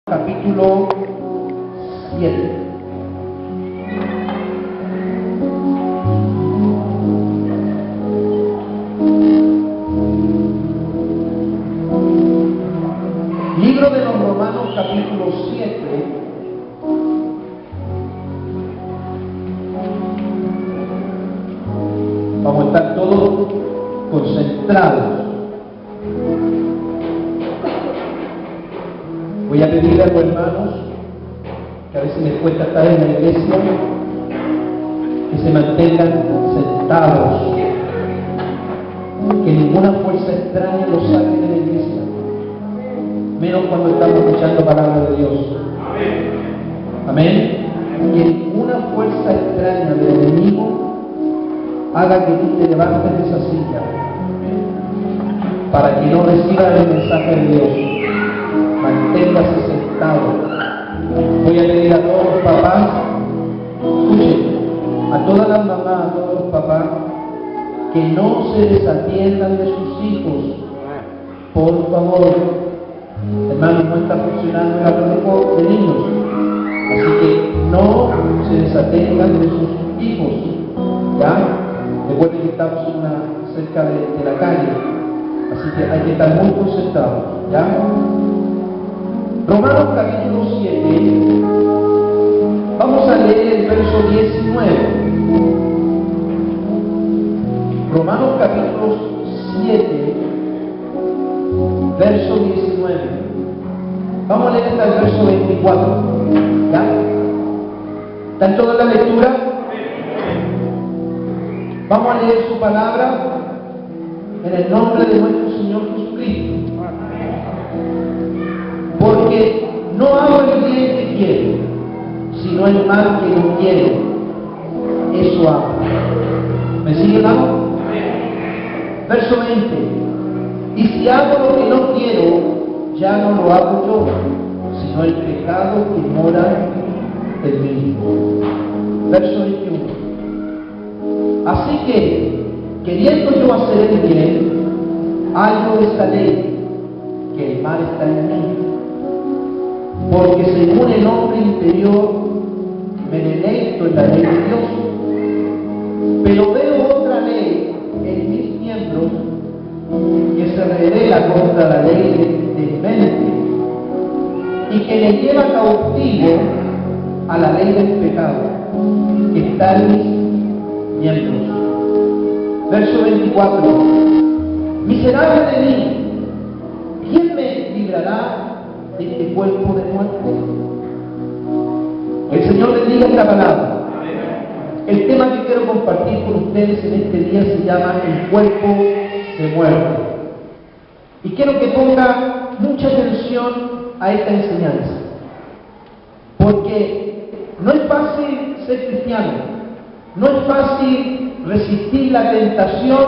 Capítulo 7. Libro de los Romanos, capítulo 7. Vamos a estar todos concentrados. Voy a pedirle a los hermanos que a veces les cuesta estar en la iglesia, que se mantengan sentados, que ninguna fuerza extraña los saque de la iglesia, menos cuando estamos escuchando palabra de Dios. Amén. Que ninguna fuerza extraña del enemigo haga que tú te levantes de esa silla para que no recibas el mensaje de Dios. Manténgase sentado. Voy a pedir a todos los papás, escuchen, a todas las mamás, a todos los papás, que no se desatiendan de sus hijos, por favor. Hermanos, no está funcionando el grupo de niños, así que no se desatengan de sus hijos, ¿ya? Recuerden que estamos cerca de la calle, así que hay que estar muy concentrados, ¿ya? Romanos capítulo 7, vamos a leer el verso 19. Romanos capítulo 7, verso 19. Vamos a leer hasta el verso 24. ¿Ya? ¿Está en toda la lectura? Vamos a leer su palabra en el nombre de nuestro Señor Jesucristo. Porque no hago el bien que quiero, sino el mal que no quiero. Eso hago. ¿Me sigue, hermano? Verso 20. Y si hago lo que no quiero, ya no lo hago yo, sino el pecado que mora en mí. Verso 21. Así que, queriendo yo hacer el bien, hallo esta ley, que el mal está en mí. Porque según el hombre interior me deleito en la ley de Dios, pero veo otra ley en mis miembros que se revela contra la ley de mi mente y que me lleva cautivo a la ley del pecado que está en mis miembros. Verso 24. Miserable de mí, ¿quién me librará de este cuerpo de muerte? El Señor bendiga esta palabra. El tema que quiero compartir con ustedes en este día se llama el cuerpo de muerte. Y quiero que ponga mucha atención a esta enseñanza, porque no es fácil ser cristiano, no es fácil resistir la tentación,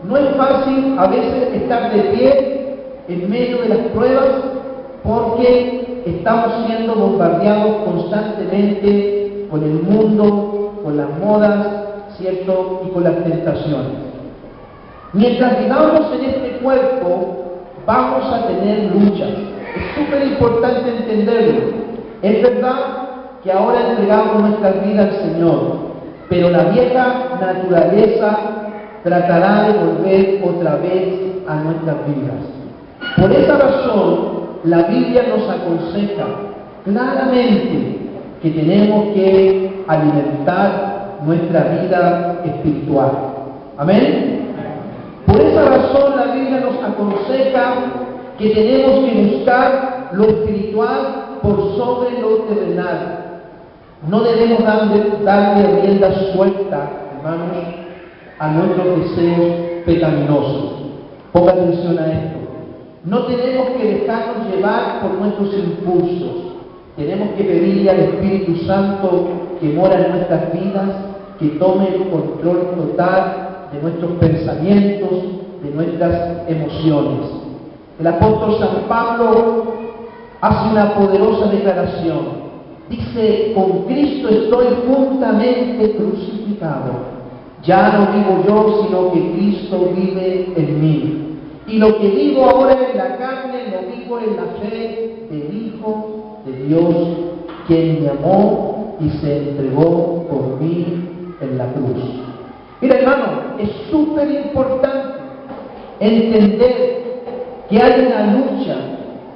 no es fácil a veces estar de pie en medio de las pruebas, porque estamos siendo bombardeados constantemente con el mundo, con las modas, ¿cierto? Y con las tentaciones. Mientras vivamos en este cuerpo, vamos a tener luchas. Es súper importante entenderlo. Es verdad que ahora entregamos nuestras vidas al Señor, pero la vieja naturaleza tratará de volver otra vez a nuestras vidas. Por esa razón, la Biblia nos aconseja claramente que tenemos que alimentar nuestra vida espiritual. ¿Amén? Por esa razón la Biblia nos aconseja que tenemos que buscar lo espiritual por sobre lo terrenal. No debemos darle rienda suelta, hermanos, a nuestros deseos pecaminosos. Ponga atención a esto. No tenemos que dejarnos llevar por nuestros impulsos. Tenemos que pedirle al Espíritu Santo que mora en nuestras vidas, que tome el control total de nuestros pensamientos, de nuestras emociones. El apóstol San Pablo hace una poderosa declaración. Dice: con Cristo estoy juntamente crucificado. Ya no vivo yo, sino que Cristo vive en mí. Y lo que vivo ahora en la carne, lo vivo en la fe del Hijo Dios, quien me amó y se entregó por mí en la cruz. Mira, hermano, es súper importante entender que hay una lucha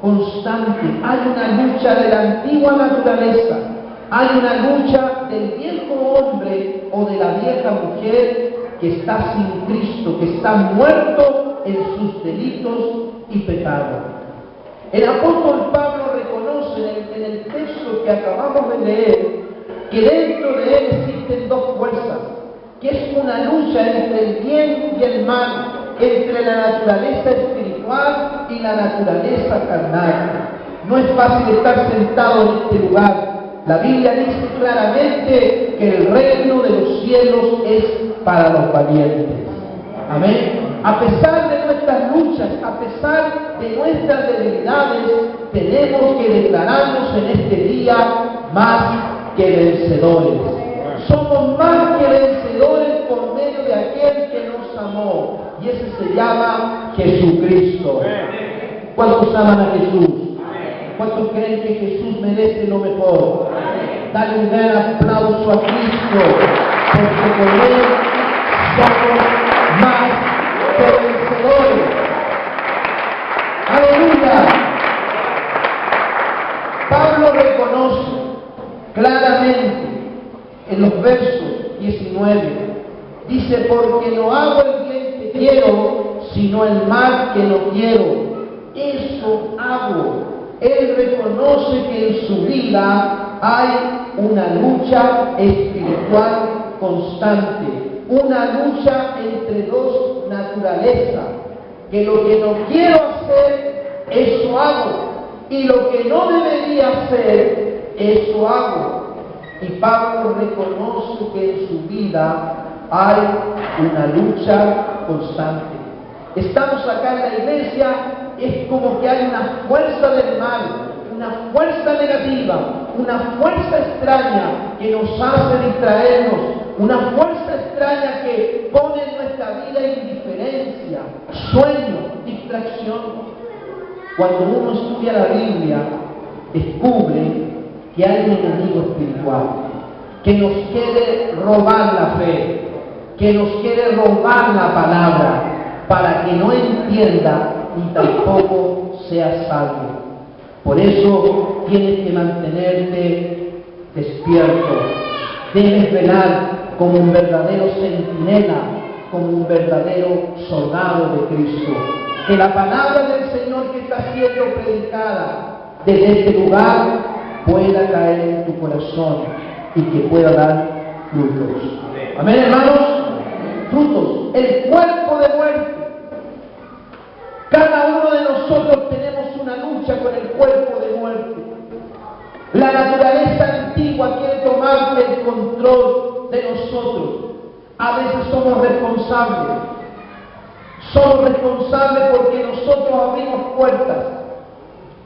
constante, hay una lucha de la antigua naturaleza, hay una lucha del viejo hombre o de la vieja mujer que está sin Cristo, que está muerto en sus delitos y pecados. El apóstol Pablo reconoce en el texto que acabamos de leer que dentro de él existen dos fuerzas, que es una lucha entre el bien y el mal, entre la naturaleza espiritual y la naturaleza carnal. No es fácil estar sentado en este lugar. La Biblia dice claramente que el reino de los cielos es para los valientes. Amén. A pesar de nuestras luchas, a pesar de nuestras debilidades, tenemos que declararnos en este día más que vencedores. Somos más que vencedores por medio de aquel que nos amó, y ese se llama Jesucristo. ¿Cuántos aman a Jesús? ¿Cuántos creen que Jesús merece lo mejor? Dale un gran aplauso a Cristo, porque con Él somos más que vencedores. ¡Aleluya! Pablo reconoce claramente en los versos 19, dice, porque no hago el bien que quiero, sino el mal que no quiero. Eso hago. Él reconoce que en su vida hay una lucha espiritual constante, una lucha entre dos naturalezas, que lo que no quiero hacer, eso hago, y lo que no debería hacer, eso hago. Y Pablo reconoce que en su vida hay una lucha constante. Estamos acá en la iglesia, es como que hay una fuerza del mal, una fuerza negativa, una fuerza extraña que nos hace distraernos, una fuerza extraña que pone en nuestra vida indiferencia, sueño, distracción. Cuando uno estudia la Biblia, descubre que hay un enemigo espiritual que nos quiere robar la fe, que nos quiere robar la palabra, para que no entienda y tampoco sea salvo. Por eso tienes que mantenerte despierto, debes velar como un verdadero centinela, como un verdadero soldado de Cristo. Que la palabra del Señor que está siendo predicada desde este lugar pueda caer en tu corazón y que pueda dar frutos. Amén, hermanos. Frutos. El cuerpo de muerte. Cada uno de nosotros tenemos una lucha con el cuerpo de muerte. La naturaleza antigua quiere tomar el control de nosotros. A veces somos responsables. Somos responsables porque nosotros abrimos puertas.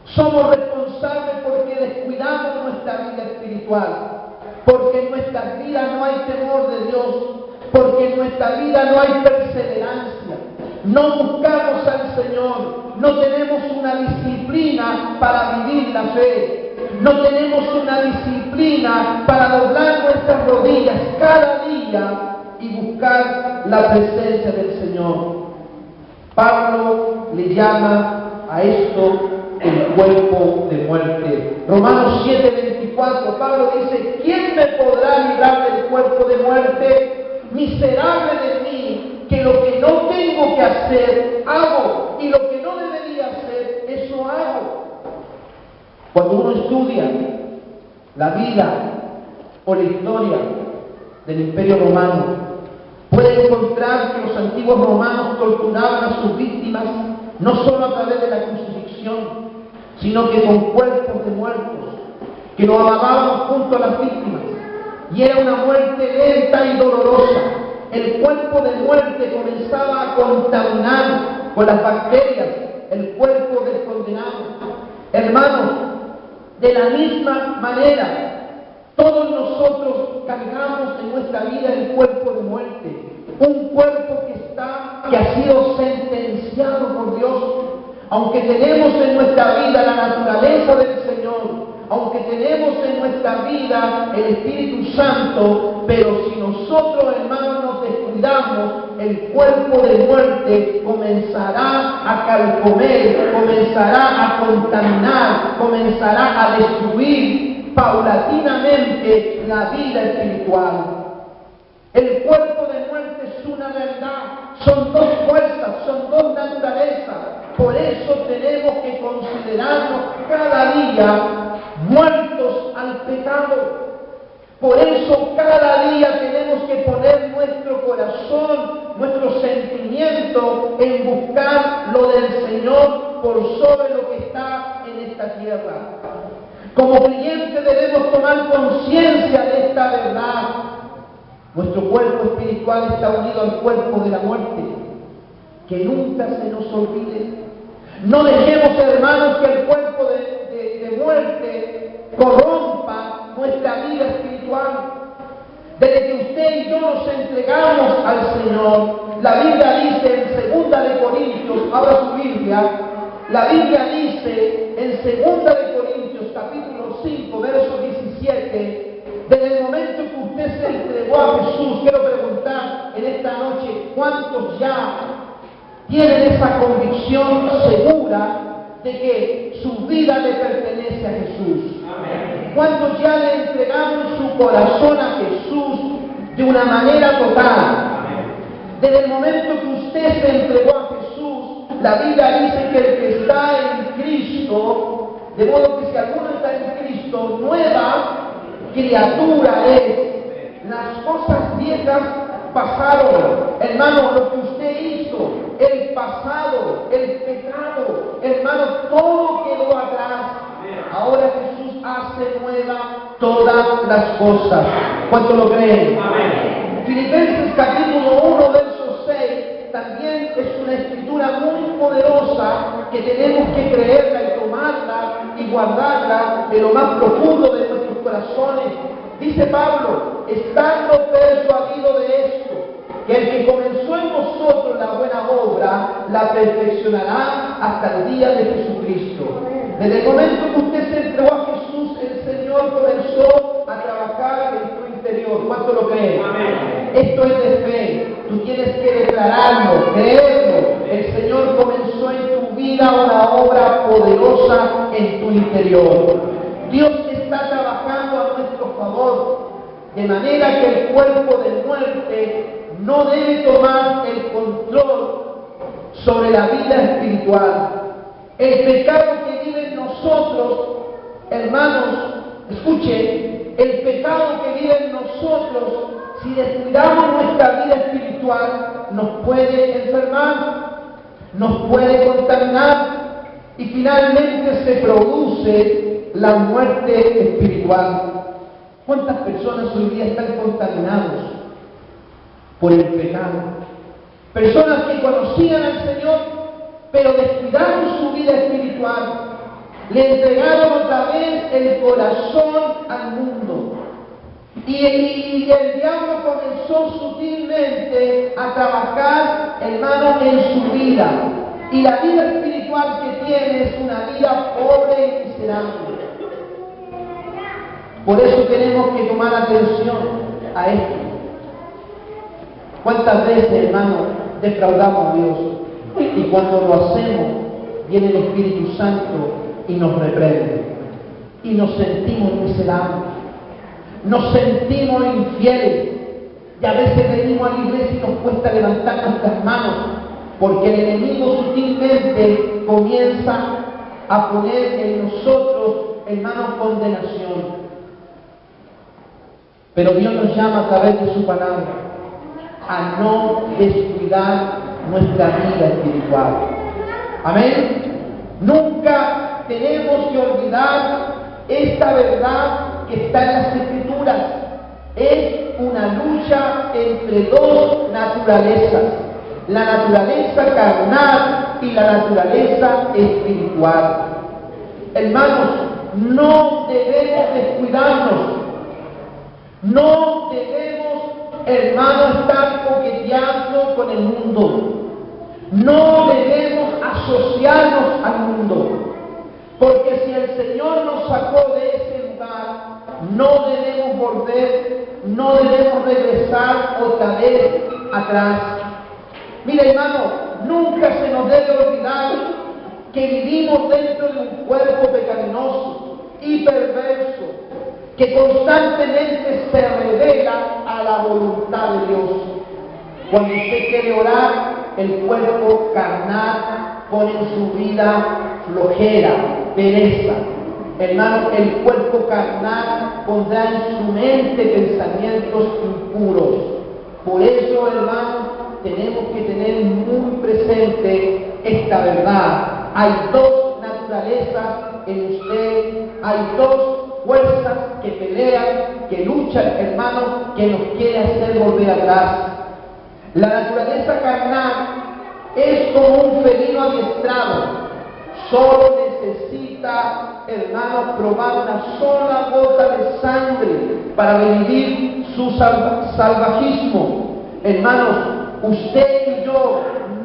Somos responsables porque descuidamos nuestra vida espiritual. Porque en nuestras vidas no hay temor de Dios. Porque en nuestra vida no hay perseverancia. No buscamos al Señor. No tenemos una disciplina para vivir la fe. No tenemos una disciplina para doblar nuestras rodillas cada día y buscar la presencia del Señor. Pablo le llama a esto el cuerpo de muerte. Romanos 7:24, Pablo dice, ¿quién me podrá librar del cuerpo de muerte? Miserable de mí, que lo que no tengo que hacer, hago, y lo que no debería hacer, eso hago. Cuando uno estudia la vida o la historia del Imperio Romano, puede encontrar que los antiguos romanos torturaban a sus víctimas no solo a través de la crucifixión, sino que con cuerpos de muertos, que lo abajaban junto a las víctimas. Y era una muerte lenta y dolorosa. El cuerpo de muerte comenzaba a contaminar con las bacterias el cuerpo del condenado. Hermanos, de la misma manera, todos nosotros cargamos en nuestra vida el cuerpo de muerte. Un cuerpo que ha sido sentenciado por Dios. Aunque tenemos en nuestra vida la naturaleza del Señor, aunque tenemos en nuestra vida el Espíritu Santo, pero si nosotros, hermanos, nos descuidamos, el cuerpo de muerte comenzará a carcomer, comenzará a contaminar, comenzará a destruir paulatinamente la vida espiritual. El cuerpo de muerte es una verdad, son dos fuerzas, son dos naturalezas. Por eso tenemos que considerarnos cada día muertos al pecado. Por eso cada día tenemos que poner nuestro corazón, nuestro sentimiento en buscar lo del Señor por sobre lo que está en esta tierra. Como creyentes debemos tomar conciencia de esta verdad. Nuestro cuerpo espiritual está unido al cuerpo de la muerte. Que nunca se nos olvide. No dejemos, hermanos, que el cuerpo de muerte corrompa nuestra vida espiritual. Desde que usted y yo nos entregamos al Señor, la Biblia dice en 2 de Corintios, abra su Biblia, la Biblia dice en 2 de Corintios, capítulo 5, verso 17, desde el momento que usted se entregó a Jesús, quiero preguntar en esta noche, ¿cuántos ya tienen esa convicción segura de que su vida le pertenece a Jesús? Amén. ¿Cuántos ya le entregaron su corazón a Jesús de una manera total? Amén. Desde el momento que usted se entregó a Jesús, la Biblia dice que el que está en Cristo, de modo que si alguno está en Cristo, nueva criatura es. Las cosas viejas pasaron. Hermano, lo que usted hizo, el pasado, el pecado, hermano, todo quedó atrás. Ahora Jesús hace nueva todas las cosas. ¿Cuánto lo creen? Amén. Filipenses capítulo 1, verso 6, también es una escritura muy poderosa que tenemos que creerla y tomarla y guardarla en lo más profundo de nuestros corazones. Dice Pablo, estando persuadido de esto, que el que comenzó en nosotros la buena obra, la perfeccionará hasta el día de Jesucristo. Desde el momento que usted se entregó a Jesús, el Señor comenzó a trabajar en tu interior. ¿Cuánto lo creen? Amén. Esto es de fe. Tú tienes que declararlo, creerlo. El Señor comenzó en tu vida una obra poderosa en tu interior. Dios está trabajando a nuestro favor, de manera que el cuerpo de muerte no debe tomar el control sobre la vida espiritual. El pecado que vive en nosotros, hermanos, escuchen, el pecado que vive en nosotros, si descuidamos nuestra vida espiritual, nos puede enfermar, nos puede contaminar y finalmente se produce la muerte espiritual. ¿Cuántas personas hoy día están contaminados por el pecado? Personas que conocían al Señor, pero descuidaron su vida espiritual. Le entregaron otra vez el corazón al mundo. Y el diablo comenzó sutilmente a trabajar, hermano, en su vida. Y la vida espiritual que tiene es una vida pobre y miserable. Por eso tenemos que tomar atención a esto. ¿Cuántas veces, hermano, defraudamos a Dios? Y cuando lo hacemos, viene el Espíritu Santo y nos reprende. Y nos sentimos miserables. Nos sentimos infieles. Y a veces venimos a la iglesia y nos cuesta levantar nuestras manos. Porque el enemigo sutilmente comienza a poner en nosotros, hermanos, condenación. Pero Dios nos llama a través de su palabra a no descuidar nuestra vida espiritual. Amén. Nunca tenemos que olvidar esta verdad que está en las Escrituras. Es una lucha entre dos naturalezas, la naturaleza carnal y la naturaleza espiritual. Hermanos, no debemos descuidarnos. No debemos, hermanos, estar coqueteando con el mundo. No debemos asociarnos al mundo. Porque si el Señor nos sacó de ese lugar, no debemos volver, no debemos regresar otra vez atrás. Mira, hermano, nunca se nos debe olvidar que vivimos dentro de un cuerpo pecaminoso y perverso, que constantemente se revela a la voluntad de Dios. Cuando usted quiere orar, el cuerpo carnal pone en su vida flojera, pereza. Hermano, el cuerpo carnal pondrá en su mente pensamientos impuros. Por eso, hermano, tenemos que tener muy presente esta verdad. Hay dos naturalezas en usted, hay dos fuerzas que pelean, que luchan, hermano, que nos quiere hacer volver atrás. La naturaleza carnal es como un felino adiestrado. Solo necesita, hermano, probar una sola gota de sangre para revivir su salvajismo. Hermanos, usted y yo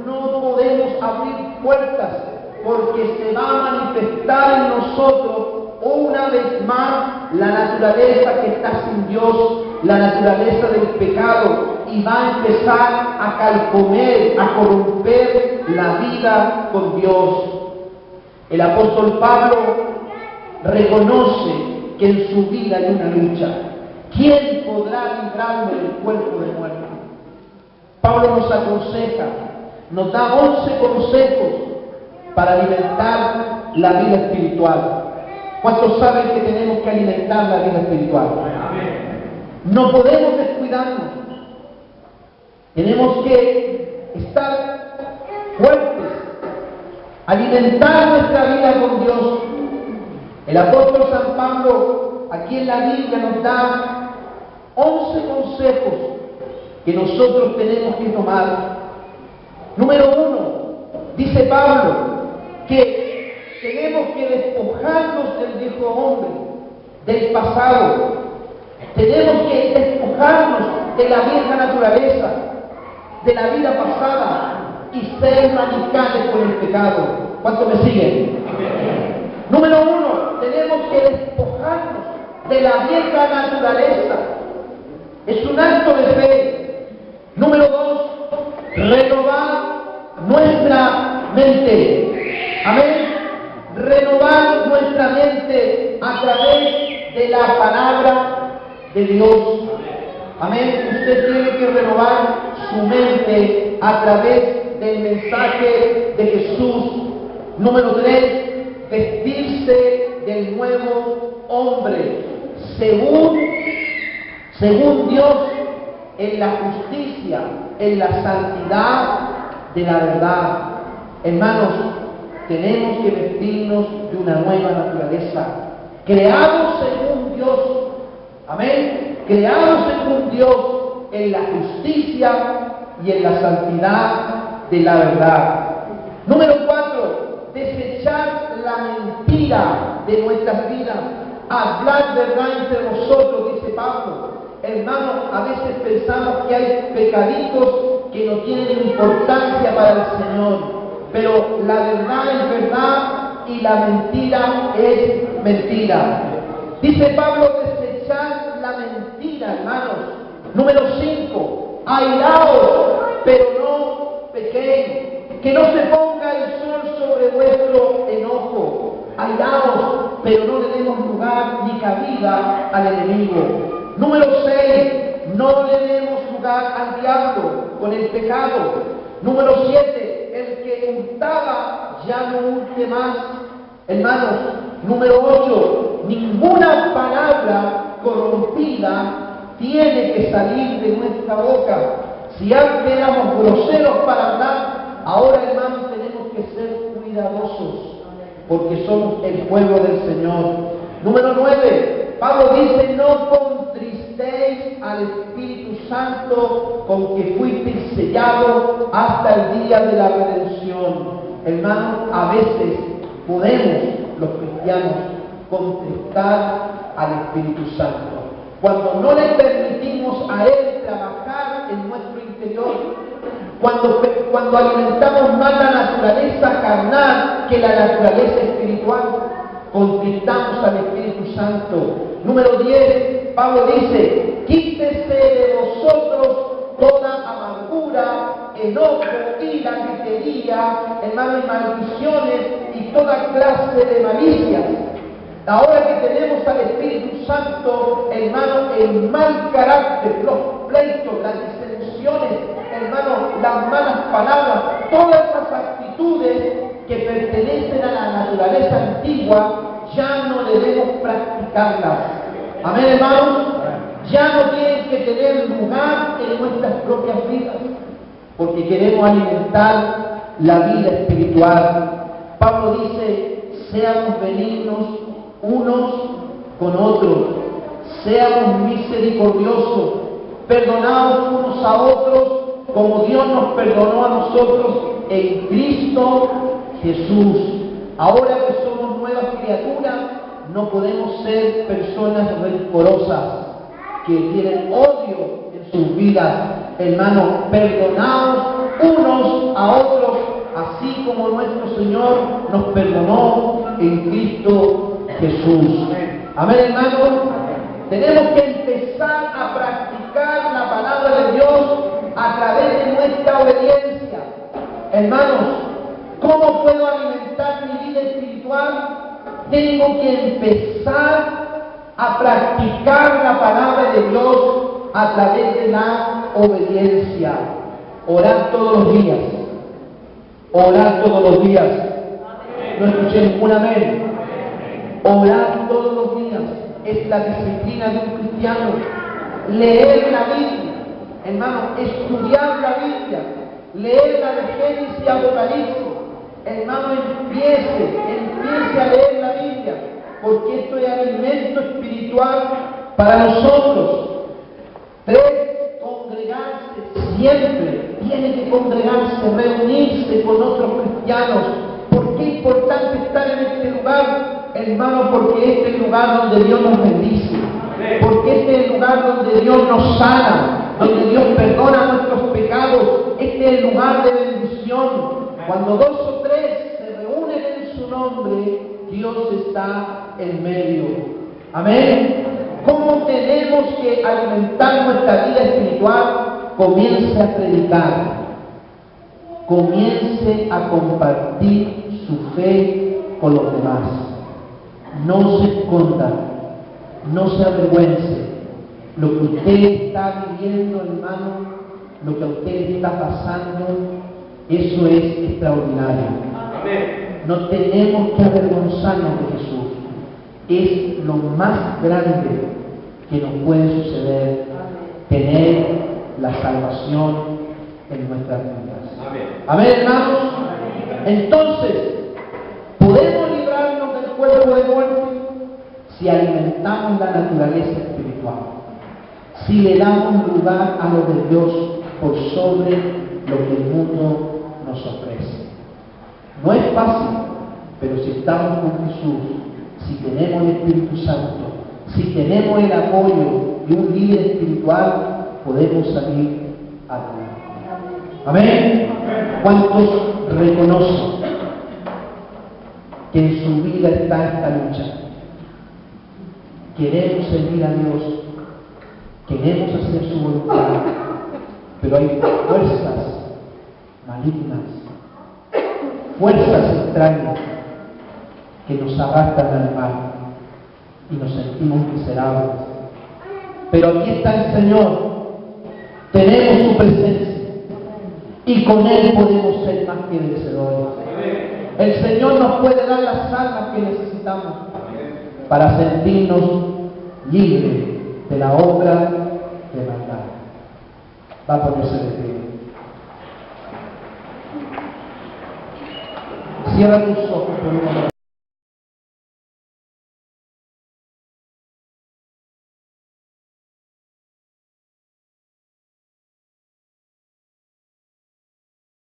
no podemos abrir puertas porque se va a manifestar en nosotros una vez más la naturaleza que está sin Dios, la naturaleza del pecado, y va a empezar a calcomer, a corromper la vida con Dios. El apóstol Pablo reconoce que en su vida hay una lucha. ¿Quién podrá librarme del cuerpo de muerte? Pablo nos aconseja, nos da 11 consejos para alimentar la vida espiritual. ¿Cuántos saben que tenemos que alimentar la vida espiritual? No podemos descuidarnos. Tenemos que estar fuertes, alimentar nuestra vida con Dios. El apóstol San Pablo aquí en la Biblia nos da 11 consejos que nosotros tenemos que tomar. Número 1, dice Pablo que tenemos que despojarnos del viejo hombre, del pasado. Tenemos que despojarnos de la vieja naturaleza, de la vida pasada, y ser radicales con el pecado. ¿Cuántos me siguen? Número 1, tenemos que despojarnos de la vieja naturaleza. Es un acto de fe. Número 2, renovar nuestra mente. Amén. Renovar nuestra mente a través de la palabra de Dios. Amén. Usted tiene que renovar su mente a través del mensaje de Jesús. Número 3, vestirse del nuevo hombre, según Dios, en la justicia, en la santidad de la verdad. Hermanos, tenemos que vestirnos de una nueva naturaleza, creados según Dios. Amén. Creados según Dios en la justicia y en la santidad de la verdad. Número 4, desechar la mentira de nuestras vidas. Hablar verdad entre nosotros, dice Pablo. Hermanos, a veces pensamos que hay pecaditos que no tienen importancia para el Señor, pero la verdad es verdad y la mentira es mentira. Dice Pablo, desechar la mentira, hermanos. Número 5, airaos, pero no pequéis. Que no se ponga el sol sobre vuestro enojo. Airaos, pero no le demos lugar ni cabida al enemigo. Número 6, no le demos lugar al diablo con el pecado. Número 7, el que hurtaba ya no hurte más. Hermanos, número 8, ninguna palabra corrompida tiene que salir de nuestra boca. Si antes éramos groseros para hablar, ahora, hermanos, tenemos que ser cuidadosos, porque somos el pueblo del Señor. Número 9, Pablo dice, no contristéis al Espíritu Santo con que fuisteis sellados hasta el día de la redención. Hermanos, a veces podemos, los cristianos, contristar al Espíritu Santo. Cuando no le permitimos a Él trabajar en nuestro interior, cuando alimentamos más la naturaleza carnal que la naturaleza espiritual, espiritual, contristamos al Espíritu Santo. Número 10, Pablo dice, quítese de vosotros toda amargura, enojo, ira, gritería, hermano, y maldiciones y toda clase de malicias. Ahora que tenemos al Espíritu Santo, hermano, el mal carácter, los pleitos, las disensiones, hermano, las malas palabras, todas esas actitudes que pertenecen a la naturaleza antigua, ya no debemos practicarlas. Amén, hermanos. Ya no tienen que tener lugar en nuestras propias vidas, porque queremos alimentar la vida espiritual. Pablo dice, seamos benignos unos con otros, seamos misericordiosos, perdonados unos a otros, como Dios nos perdonó a nosotros en Cristo Jesús. Ahora que somos nuevas criaturas, no podemos ser personas rencorosas, que tienen odio en sus vidas. Hermanos, perdonados unos a otros, así como nuestro Señor nos perdonó en Cristo Jesús. Amén, hermanos. Tenemos que empezar a practicar la palabra de Dios a través de nuestra obediencia. Hermanos, ¿cómo puedo alimentar mi vida espiritual? Tengo que empezar a practicar la palabra de Dios a través de la obediencia. Orar todos los días. Orar todos los días. No escuché ningún amén. Orar todos los días es la disciplina de un cristiano. Leer la Biblia, hermano, estudiar la Biblia, leer la de Génesis y Apocalipsis. Hermano, empiece a leer la Biblia, porque esto es alimento espiritual para nosotros. 3, congregarse siempre. Tiene que congregarse, reunirse con otros cristianos. ¿Por qué es importante estar en este lugar? Hermano, porque este es el lugar donde Dios nos bendice. Porque este es el lugar donde Dios nos sana, donde Dios perdona nuestros pecados. Este es el lugar de bendición. Cuando 2 o 3 se reúnen en su nombre, Dios está en medio. Amén. ¿Cómo tenemos que alimentar nuestra vida espiritual? Comience a predicar. Comience a compartir su fe con los demás. No se esconda. No se avergüence. Lo que usted está viviendo, hermano, lo que a usted está pasando, eso es extraordinario. Amén. No tenemos que avergonzarnos de Jesús. Es lo más grande que nos puede suceder, tener la salvación en nuestras vidas. Amén. Amén, hermanos. Entonces, ¿podemos librarnos del cuerpo de muerte? Si alimentamos la naturaleza espiritual, si le damos lugar a lo de Dios por sobre lo que el mundo nos ofrece. No es fácil, pero si estamos con Jesús, si tenemos el Espíritu Santo, si tenemos el apoyo de un líder espiritual, podemos salir adelante. Amén. ¿Cuántos reconocen que en su vida está esta lucha? Queremos servir a Dios, queremos hacer su voluntad, pero hay fuerzas malignas, fuerzas extrañas que nos arrastran al mal y nos sentimos miserables. Pero aquí está el Señor, tenemos su presencia y con Él podemos ser más que vencedores. El Señor nos puede dar las almas que necesitamos para sentirnos libres de la obra de maldad. Va a ponerse de pie. Cierra tus ojos por un momento.